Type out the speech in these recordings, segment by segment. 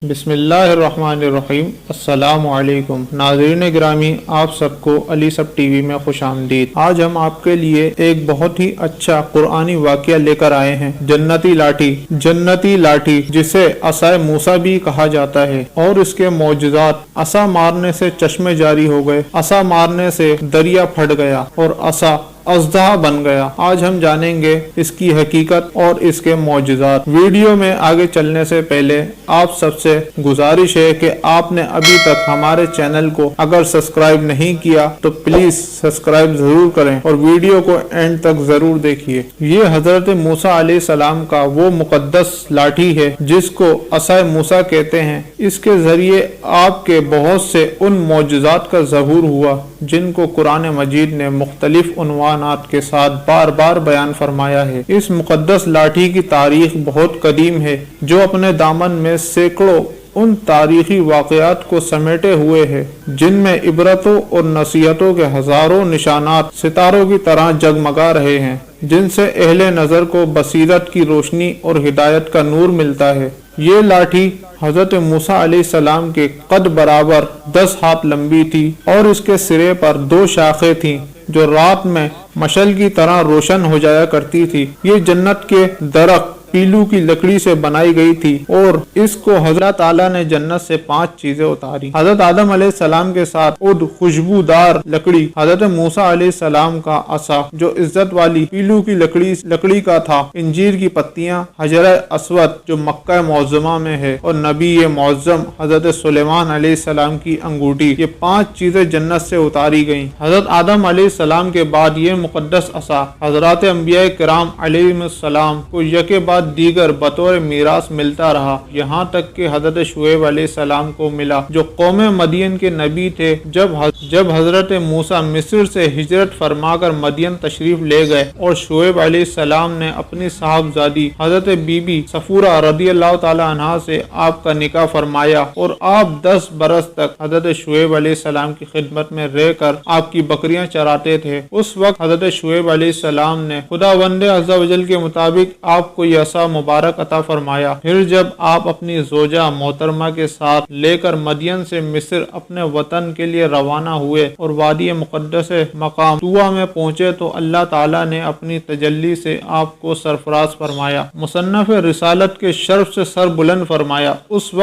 بسم اللہ الرحمن الرحیم۔ السلام علیکم ناظرین گرامی، آپ سب کو علی سب ٹی وی میں خوش آمدید۔ آج ہم آپ کے لیے ایک بہت ہی اچھا قرآنی واقعہ لے کر آئے ہیں، جنتی لاٹھی۔ جنتی لاٹھی جسے عصا موسیٰ بھی کہا جاتا ہے، اور اس کے معجزات: عصا مارنے سے چشمے جاری ہو گئے، عصا مارنے سے دریا پھٹ گیا، اور عصا اژدہا بن گیا۔ آج ہم جانیں گے اس کی حقیقت اور اس کے معجزات۔ ویڈیو میں آگے چلنے سے پہلے آپ سب سے گزارش ہے کہ آپ نے ابھی تک ہمارے چینل کو اگر سبسکرائب نہیں کیا تو پلیز سبسکرائب ضرور کریں اور ویڈیو کو اینڈ تک ضرور دیکھیے۔ یہ حضرت موسیٰ علیہ السلام کا وہ مقدس لاٹھی ہے جس کو عصا موسیٰ کہتے ہیں۔ اس کے ذریعے آپ کے بہت سے ان معجزات کا ظہور ہوا جن کو قرآن مجید نے مختلف عنوانات کے ساتھ بار بار بیان فرمایا ہے۔ اس مقدس لاٹھی کی تاریخ بہت قدیم ہے، جو اپنے دامن میں سینکڑوں ان تاریخی واقعات کو سمیٹے ہوئے ہے جن میں عبرتوں اور نصیحتوں کے ہزاروں نشانات ستاروں کی طرح جگمگا رہے ہیں، جن سے اہل نظر کو بصیرت کی روشنی اور ہدایت کا نور ملتا ہے۔ یہ لاٹھی حضرت موسیٰ علیہ السلام کے قد برابر 10 ہاتھ لمبی تھی، اور اس کے سرے پر 2 شاخیں تھیں جو رات میں مشعل کی طرح روشن ہو جایا کرتی تھی۔ یہ جنت کے درخت پیلو کی لکڑی سے بنائی گئی تھی، اور اس کو حضرت تعالیٰ نے جنت سے 5 چیزیں اتاری۔ حضرت آدم علیہ السلام کے ساتھ عود خوشبودار لکڑی، حضرت موسیٰ علیہ السلام کا عصا جو عزت والی پیلو کی لکڑی کا تھا، انجیر کی پتیاں، حجر اسود جو مکہ معظمہ میں ہے، اور نبی معظم حضرت سلیمان علیہ السلام کی انگوٹھی۔ یہ 5 چیزیں جنت سے اتاری گئیں۔ حضرت آدم علیہ السلام کے بعد یہ مقدس عصا حضرات انبیاء کرام علیہ السلام کو یکے بعد دیگر بطور میراث ملتا رہا، یہاں تک کہ حضرت شعیب علیہ السلام کو ملا جو قوم مدین کے نبی تھے۔ جب حضرت موسیٰ مصر سے ہجرت فرما کر مدین تشریف لے گئے، اور شعیب علیہ السلام نے اپنی صاحبزادی حضرت بی بی صفورہ رضی اللہ تعالی عنہا سے آپ کا نکاح فرمایا، اور آپ 10 برس تک حضرت شعیب علیہ السلام کی خدمت میں رہ کر آپ کی بکریاں چراتے تھے۔ اس وقت حضرت شعیب علیہ السلام نے خداوند عز و جل کے مطابق آپ کو یہ عصا مبارک عطا فرمایا۔ پھر جب آپ اپنی زوجہ محترمہ کے ساتھ لے کر مدین سے مصر اپنے وطن کے لیے روانہ ہوئے اور وادی مقدس مقام طویٰ میں پہنچے تو اللہ تعالیٰ نے اپنی تجلی سے آپ کو سرفراز فرمایا، مصنف رسالت کے شرف سے سر بلند فرمایا۔ اس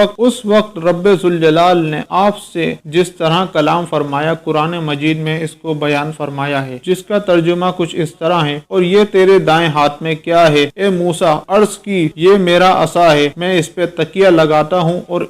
وقت رب ذوالجلال نے آپ سے جس طرح کلام فرمایا، قرآن مجید میں اس کو بیان فرمایا ہے، جس کا ترجمہ کچھ اس طرح ہے: اور یہ تیرے دائیں ہاتھ میں کیا ہے اے موسیٰ؟ عرض کی، یہ میرا عصا ہے، میں اس پہ تکیہ لگاتا ہوں اور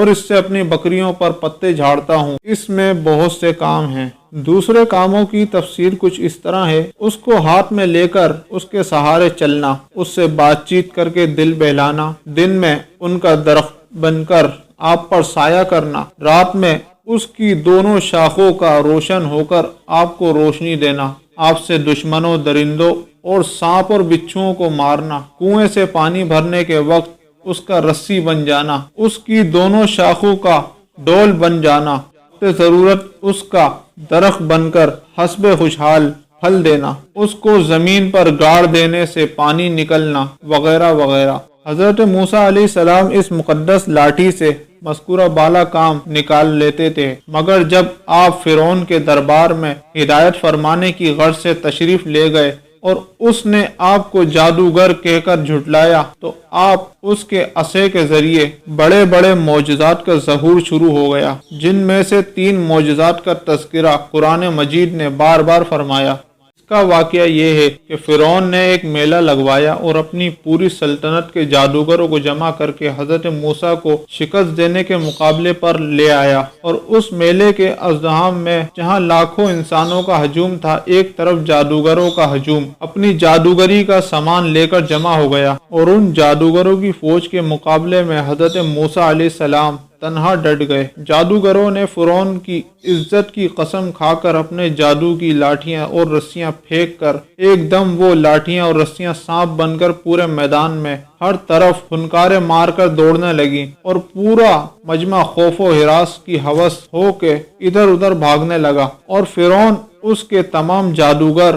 اس سے اپنی بکریوں پر پتے جھاڑتا ہوں، اس میں بہت سے کام ہیں۔ دوسرے کاموں کی تفسیر کچھ اس طرح ہے: اس کو ہاتھ میں لے کر اس کے سہارے چلنا، اس سے بات چیت کر کے دل بہلانا، دن میں ان کا درخت بن کر آپ پر سایہ کرنا، رات میں اس کی دونوں شاخوں کا روشن ہو کر آپ کو روشنی دینا، آپ سے دشمنوں، درندوں اور سانپ اور بچھوؤں کو مارنا، کنویں سے پانی بھرنے کے وقت اس کا رسی بن جانا، اس کی دونوں شاخوں کا ڈول بن جانا، ضرورت اس کا درخت بن کر حسب خوشحال پھل دینا، اس کو زمین پر گاڑ دینے سے پانی نکلنا، وغیرہ وغیرہ۔ حضرت موسیٰ علیہ السلام اس مقدس لاٹھی سے مذکورہ بالا کام نکال لیتے تھے، مگر جب آپ فرعون کے دربار میں ہدایت فرمانے کی غرض سے تشریف لے گئے اور اس نے آپ کو جادوگر کہہ کر جھٹلایا تو آپ اس کے عصے کے ذریعے بڑے بڑے معجزات کا ظہور شروع ہو گیا، جن میں سے 3 معجزات کا تذکرہ قرآن مجید نے بار بار فرمایا۔ اس کا واقعہ یہ ہے کہ فرعون نے ایک میلہ لگوایا اور اپنی پوری سلطنت کے جادوگروں کو جمع کر کے حضرت موسیٰ کو شکست دینے کے مقابلے پر لے آیا، اور اس میلے کے ازدحام میں جہاں لاکھوں انسانوں کا ہجوم تھا، ایک طرف جادوگروں کا ہجوم اپنی جادوگری کا سامان لے کر جمع ہو گیا، اور ان جادوگروں کی فوج کے مقابلے میں حضرت موسیٰ علیہ السلام تنہا ڈٹ گئے۔ جادوگروں نے فرعون کی عزت کی قسم کھا کر اپنے جادو کی لاٹھیاں اور رسیاں پھینک کر ایک دم وہ لاٹھیاں اور رسیاں سانپ بن کر پورے میدان میں ہر طرف پھنکارے مار کر دوڑنے لگیں، اور پورا مجمع خوف و ہراس کی ہوس ہو کے ادھر ادھر بھاگنے لگا، اور فرعون اس کے تمام جادوگر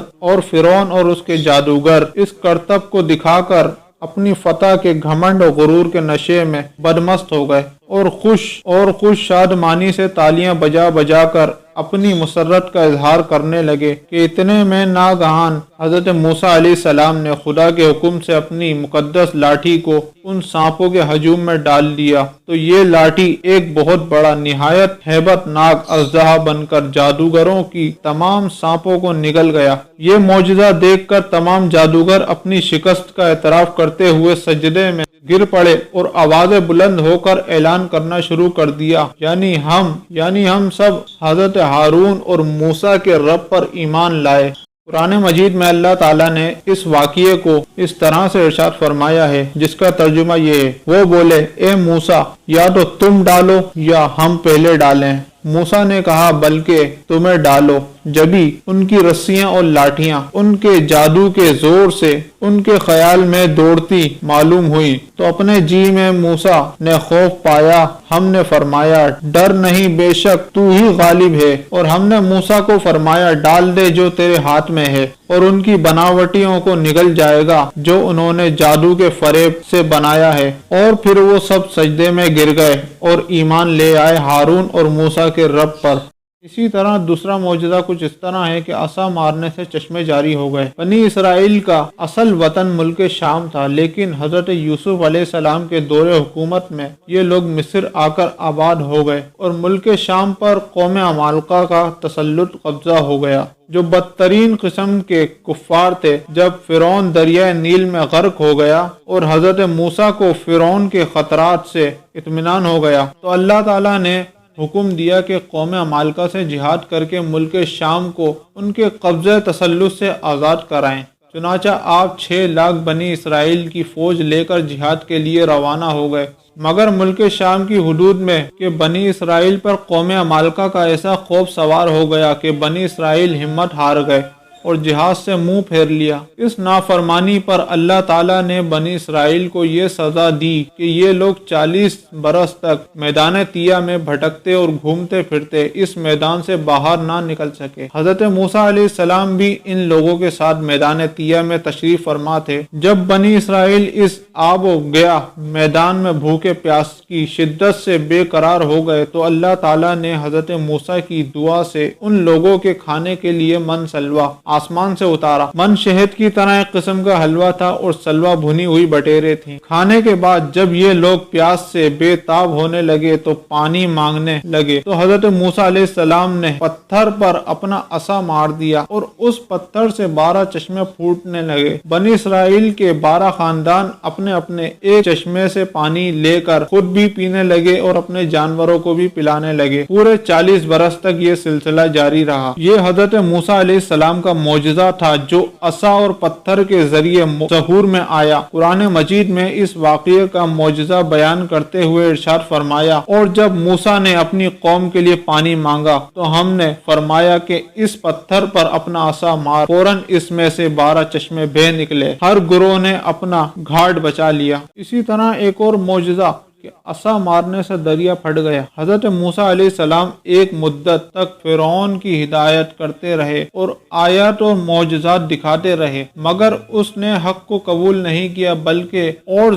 اس کرتب کو دکھا کر اپنی فتح کے گھمنڈ و غرور کے نشے میں بدمست ہو گئے، اور خوش شادمانی سے تالیاں بجا بجا کر اپنی مسرت کا اظہار کرنے لگے کہ اتنے میں ناگہان حضرت موسیٰ علیہ السلام نے خدا کے حکم سے اپنی مقدس لاٹھی کو ان سانپوں کے ہجوم میں ڈال دیا تو یہ لاٹھی ایک بہت بڑا نہایت ہیبت ناک اژدہا بن کر جادوگروں کی تمام سانپوں کو نگل گیا۔ یہ معجزہ دیکھ کر تمام جادوگر اپنی شکست کا اعتراف کرتے ہوئے سجدے میں گر پڑے اور آوازیں بلند ہو کر اعلان کرنا شروع کر دیا، یعنی ہم سب حضرت ہارون اور موسیٰ کے رب پر ایمان لائے۔ قرآن مجید میں اللہ تعالیٰ نے اس واقعے کو اس طرح سے ارشاد فرمایا ہے جس کا ترجمہ یہ ہے، وہ بولے اے موسیٰ یا تو تم ڈالو یا ہم پہلے ڈالیں۔ موسیٰ نے کہا بلکہ تمہیں ڈالو۔ جبھی ان کی رسیاں اور لاٹھیاں ان کے جادو کے زور سے ان کے خیال میں دوڑتی معلوم ہوئی تو اپنے جی میں موسیٰ نے خوف پایا۔ ہم نے فرمایا ڈر نہیں، بے شک تو ہی غالب ہے، اور ہم نے موسیٰ کو فرمایا ڈال دے جو تیرے ہاتھ میں ہے، اور ان کی بناوٹیوں کو نگل جائے گا جو انہوں نے جادو کے فریب سے بنایا ہے۔ اور پھر وہ سب سجدے میں گر گئے اور ایمان لے آئے ہارون اور موسیٰ کے رب پر۔ اسی طرح دوسرا معجزہ کچھ اس طرح ہے کہ عصا مارنے سے چشمے جاری ہو گئے۔ بنی اسرائیل کا اصل وطن ملک شام تھا، لیکن حضرت یوسف علیہ السلام کے دور حکومت میں یہ لوگ مصر آ کر آباد ہو گئے اور ملک شام پر قوم عمالقہ کا تسلط قبضہ ہو گیا جو بدترین قسم کے کفار تھے۔ جب فرعون دریائے نیل میں غرق ہو گیا اور حضرت موسیٰ کو فرعون کے خطرات سے اطمینان ہو گیا تو اللہ تعالیٰ نے حکم دیا کہ قوم عمالقہ سے جہاد کر کے ملک شام کو ان کے قبضہ تسلط سے آزاد کرائیں۔ چنانچہ آپ 6 لاکھ بنی اسرائیل کی فوج لے کر جہاد کے لیے روانہ ہو گئے، مگر ملک شام کی حدود میں کہ بنی اسرائیل پر قوم عمالقہ کا ایسا خوف سوار ہو گیا کہ بنی اسرائیل ہمت ہار گئے اور جہاد سے منہ پھیر لیا۔ اس نافرمانی پر اللہ تعالیٰ نے بنی اسرائیل کو یہ سزا دی کہ یہ لوگ 40 برس تک میدان تیہ میں بھٹکتے اور گھومتے پھرتے اس میدان سے باہر نہ نکل سکے۔ حضرت موسیٰ علیہ السلام بھی ان لوگوں کے ساتھ میدان تیہ میں تشریف فرما تھے۔ جب بنی اسرائیل اس آب و گیا میدان میں بھوکے پیاس کی شدت سے بے قرار ہو گئے تو اللہ تعالیٰ نے حضرت موسیٰ کی دعا سے ان لوگوں کے کھانے کے لیے من سلوا آسمان سے اتارا۔ من شہد کی طرح ایک قسم کا حلوہ تھا اور سلوا بھنی ہوئی بٹیرے تھیں۔ کھانے کے بعد جب یہ لوگ پیاس سے بے تاب ہونے لگے تو پانی مانگنے لگے تو حضرت موسیٰ علیہ السلام نے پتھر پر اپنا عصا مار دیا اور اس پتھر سے 12 چشمے پھوٹنے لگے۔ بنی اسرائیل کے 12 خاندان اپنے اپنے ایک چشمے سے پانی لے کر خود بھی پینے لگے اور اپنے جانوروں کو بھی پلانے لگے۔ پورے 40 برس تک یہ سلسلہ جاری رہا۔ یہ حضرت موسیٰ علیہ السلام کا معجزہ تھا جو عصا اور پتھر کے ذریعے ظہور میں آیا۔ قرآن مجید میں اس واقعے کا معجزہ بیان کرتے ہوئے ارشاد فرمایا، اور جب موسیٰ نے اپنی قوم کے لیے پانی مانگا تو ہم نے فرمایا کہ اس پتھر پر اپنا عصا مار، فوراً اس میں سے 12 چشمے بہہ نکلے۔ ہر گروہ نے اپنا گھاٹ بچا لیا۔ اسی طرح ایک اور معجزہ کہ عصا مارنے سے دریا پھٹ گیا۔ حضرت موسیٰ علیہ السلام ایک مدت تک فرعون کی ہدایت کرتے رہے اور آیات اور معجزات دکھاتے رہے، مگر اس نے حق کو قبول نہیں کیا بلکہ اور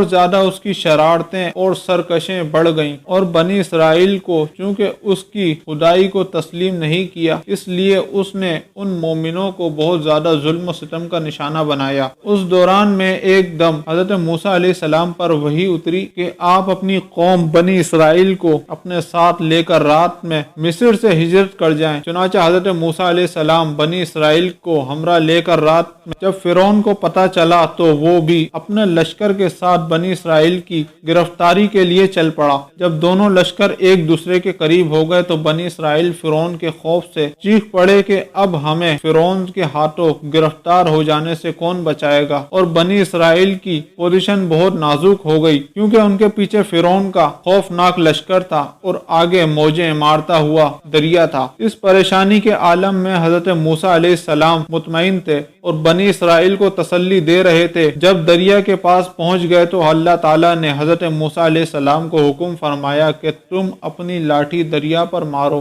زیادہ اس کی شرارتیں اور سرکشیں بڑھ گئیں، اور بنی اسرائیل کو چونکہ اس کی خدائی کو تسلیم نہیں کیا اس لیے اس نے ان مومنوں کو بہت زیادہ ظلم و ستم کا نشانہ بنایا۔ اس دوران میں ایک دم حضرت موسیٰ علیہ السلام پر وحی اتری کہ آپ اپنی قوم بنی اسرائیل کو اپنے ساتھ لے کر رات میں مصر سے ہجرت کر جائیں۔ چنانچہ حضرت موسیٰ علیہ السلام بنی اسرائیل کو ہمراہ لے کر رات میں جب فرعون کو پتہ چلا تو وہ بھی اپنے لشکر کے ساتھ بنی اسرائیل کی گرفتاری کے لیے چل پڑا۔ جب دونوں لشکر ایک دوسرے کے قریب ہو گئے تو بنی اسرائیل فرعون کے خوف سے چیخ پڑے کہ اب ہمیں فرعون کے ہاتھوں گرفتار ہو جانے سے کون بچائے گا، اور بنی اسرائیل کی پوزیشن بہت نازک ہو گئی کیونکہ ان کے پیچھے فرعون کا خوفناک لشکر تھا اور آگے موجیں مارتا ہوا دریا تھا۔ اس پریشانی کے عالم میں حضرت موسیٰ علیہ السلام مطمئن تھے اور بنی اسرائیل کو تسلی دے رہے تھے۔ جب دریا کے پاس پہنچ گئے تو اللہ تعالیٰ نے حضرت موسیٰ علیہ السلام کو حکم فرمایا کہ تم اپنی لاٹھی دریا پر مارو۔